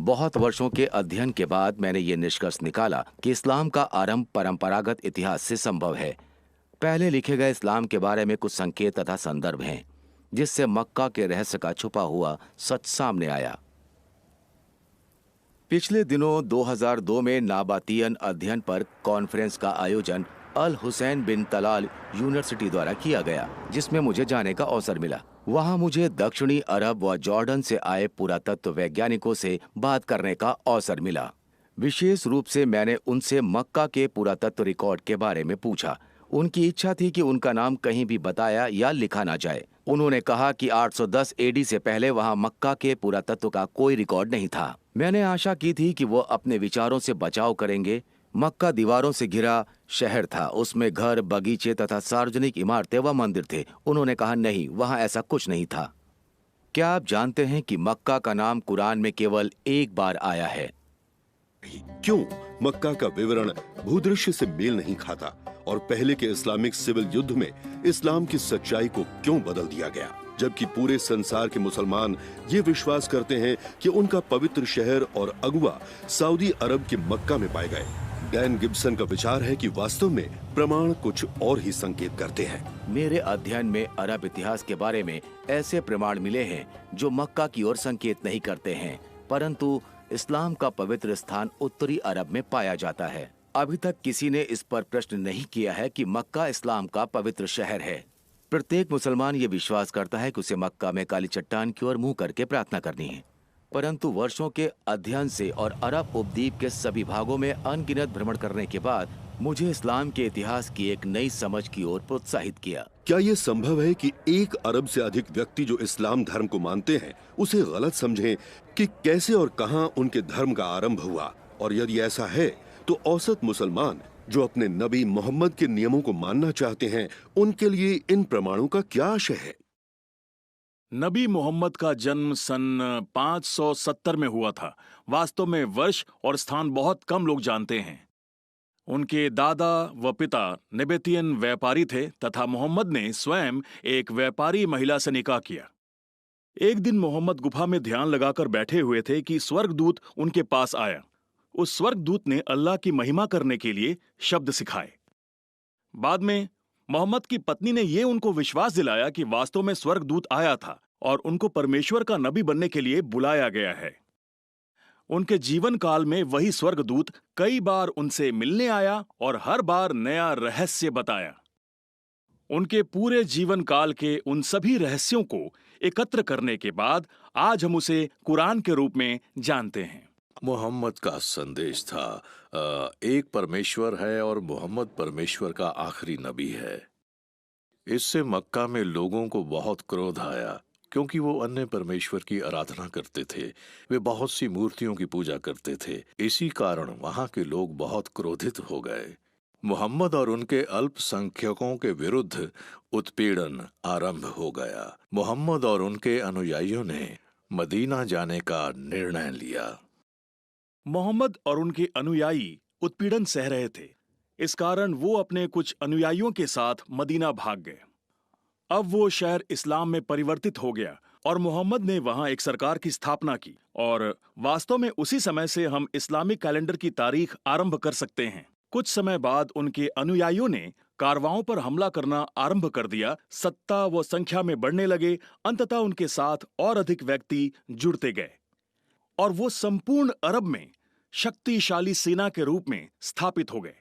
बहुत वर्षों के अध्ययन के बाद मैंने ये निष्कर्ष निकाला कि इस्लाम का आरंभ परंपरागत इतिहास से संभव है। पहले लिखे गए इस्लाम के बारे में कुछ संकेत तथा संदर्भ हैं, जिससे मक्का के रहस्य का छुपा हुआ सच सामने आया। पिछले दिनों 2002 में नाबातियन अध्ययन पर कॉन्फ्रेंस का आयोजन अल हुसैन बिन तलाल यूनिवर्सिटी द्वारा किया गया, जिसमें मुझे जाने का अवसर मिला। वहां मुझे दक्षिणी अरब व जॉर्डन से आए पुरातत्व वैज्ञानिकों से बात करने का अवसर मिला। विशेष रूप से मैंने उनसे मक्का के पुरातत्व रिकॉर्ड के बारे में पूछा। उनकी इच्छा थी कि उनका नाम कहीं भी बताया या लिखा ना जाए। उन्होंने कहा कि 810 एडी से पहले वहां मक्का के पुरातत्व का कोई रिकॉर्ड नहीं था। मैंने आशा की थी कि वो अपने विचारों से बचाव करेंगे। मक्का दीवारों से घिरा शहर था, उसमें घर, बगीचे तथा सार्वजनिक इमारतें व मंदिर थे। उन्होंने कहा नहीं, वहां ऐसा कुछ नहीं था। क्या आप जानते हैं कि मक्का का नाम कुरान में केवल एक बार आया है? क्यों मक्का का विवरण भूदृश्य से मेल नहीं खाता और पहले के इस्लामिक सिविल युद्ध में इस्लाम की सच्चाई को क्यों बदल दिया गया, जबकि पूरे संसार के मुसलमान ये विश्वास करते हैं कि उनका पवित्र शहर और अगुवा सऊदी अरब के मक्का में पाए गए। डैन गिब्सन का विचार है कि वास्तव में प्रमाण कुछ और ही संकेत करते हैं। मेरे अध्ययन में अरब इतिहास के बारे में ऐसे प्रमाण मिले हैं जो मक्का की ओर संकेत नहीं करते हैं, परंतु इस्लाम का पवित्र स्थान उत्तरी अरब में पाया जाता है। अभी तक किसी ने इस पर प्रश्न नहीं किया है कि मक्का इस्लाम का पवित्र शहर है। प्रत्येक मुसलमान ये विश्वास करता है कि उसे मक्का में काली चट्टान की ओर मुंह करके प्रार्थना करनी है, परंतु वर्षों के अध्ययन से और अरब उपद्वीप के सभी भागों में अनगिनत भ्रमण करने के बाद मुझे इस्लाम के इतिहास की एक नई समझ की ओर प्रोत्साहित किया। क्या ये संभव है कि 1 अरब से अधिक व्यक्ति जो इस्लाम धर्म को मानते हैं उसे गलत समझें कि कैसे और कहां उनके धर्म का आरंभ हुआ? और यदि ऐसा है तो औसत मुसलमान जो अपने नबी मोहम्मद के नियमों को मानना चाहते हैं, उनके लिए इन प्रमाणों का क्या आशय है? नबी मोहम्मद का जन्म सन 570 में हुआ था। वास्तव में वर्ष और स्थान बहुत कम लोग जानते हैं। उनके दादा व पिता नेबेतियन व्यापारी थे तथा मोहम्मद ने स्वयं एक व्यापारी महिला से निकाह किया। एक दिन मोहम्मद गुफा में ध्यान लगाकर बैठे हुए थे कि स्वर्गदूत उनके पास आया। उस स्वर्गदूत ने अल्लाह की महिमा करने के लिए शब्द सिखाए। बाद में मोहम्मद की पत्नी ने यह उनको विश्वास दिलाया कि वास्तव में स्वर्गदूत आया था और उनको परमेश्वर का नबी बनने के लिए बुलाया गया है। उनके जीवन काल में वही स्वर्गदूत कई बार उनसे मिलने आया और हर बार नया रहस्य बताया। उनके पूरे जीवन काल के उन सभी रहस्यों को एकत्र करने के बाद आज हम उसे कुरान के रूप में जानते हैं। मोहम्मद का संदेश था एक परमेश्वर है और मोहम्मद परमेश्वर का आखिरी नबी है। इससे मक्का में लोगों को बहुत क्रोध आया क्योंकि वो अन्य परमेश्वर की आराधना करते थे। वे बहुत सी मूर्तियों की पूजा करते थे। इसी कारण वहां के लोग बहुत क्रोधित हो गए। मोहम्मद और उनके अल्पसंख्यकों के विरुद्ध उत्पीड़न आरंभ हो गया। मोहम्मद और उनके अनुयायियों ने मदीना जाने का निर्णय लिया। मोहम्मद और उनके अनुयायी उत्पीड़न सह रहे थे। इस कारण वो अपने कुछ अनुयायियों के साथ मदीना भाग गए। अब वो शहर इस्लाम में परिवर्तित हो गया और मोहम्मद ने वहां एक सरकार की स्थापना की और वास्तव में उसी समय से हम इस्लामिक कैलेंडर की तारीख आरंभ कर सकते हैं। कुछ समय बाद उनके अनुयायियों ने कारवाओं पर हमला करना आरंभ कर दिया। सत्ता व संख्या में बढ़ने लगे। अंततः उनके साथ और अधिक व्यक्ति जुड़ते गए और वो संपूर्ण अरब में शक्तिशाली सेना के रूप में स्थापित हो गए।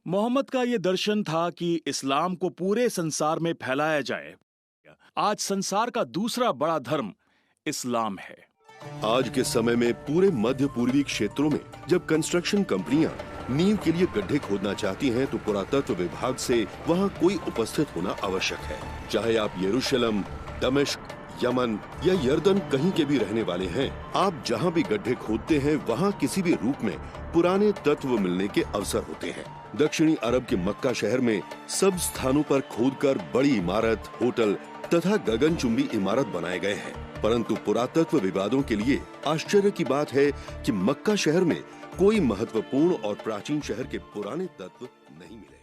मोहम्मद का यह दर्शन था कि इस्लाम को पूरे संसार में फैलाया जाए। आज संसार का दूसरा बड़ा धर्म इस्लाम है। आज के समय में पूरे मध्य पूर्वी क्षेत्रों में जब कंस्ट्रक्शन कंपनियां नींव के लिए गड्ढे खोदना चाहती हैं, तो पुरातत्व विभाग से वहां कोई उपस्थित होना आवश्यक है। चाहे आप यरूशलेम, दमिश्क, यमन या यर्दन कहीं के भी रहने वाले हैं, आप जहां भी गड्ढे खोदते हैं वहां किसी भी रूप में पुराने तत्व मिलने के अवसर होते हैं। दक्षिणी अरब के मक्का शहर में सब स्थानों पर खोदकर बड़ी इमारत, होटल तथा गगनचुंबी इमारत बनाए गए हैं। परंतु पुरातत्व विवादों के लिए आश्चर्य की बात है कि मक्का शहर में कोई महत्वपूर्ण और प्राचीन शहर के पुराने तत्व नहीं मिले।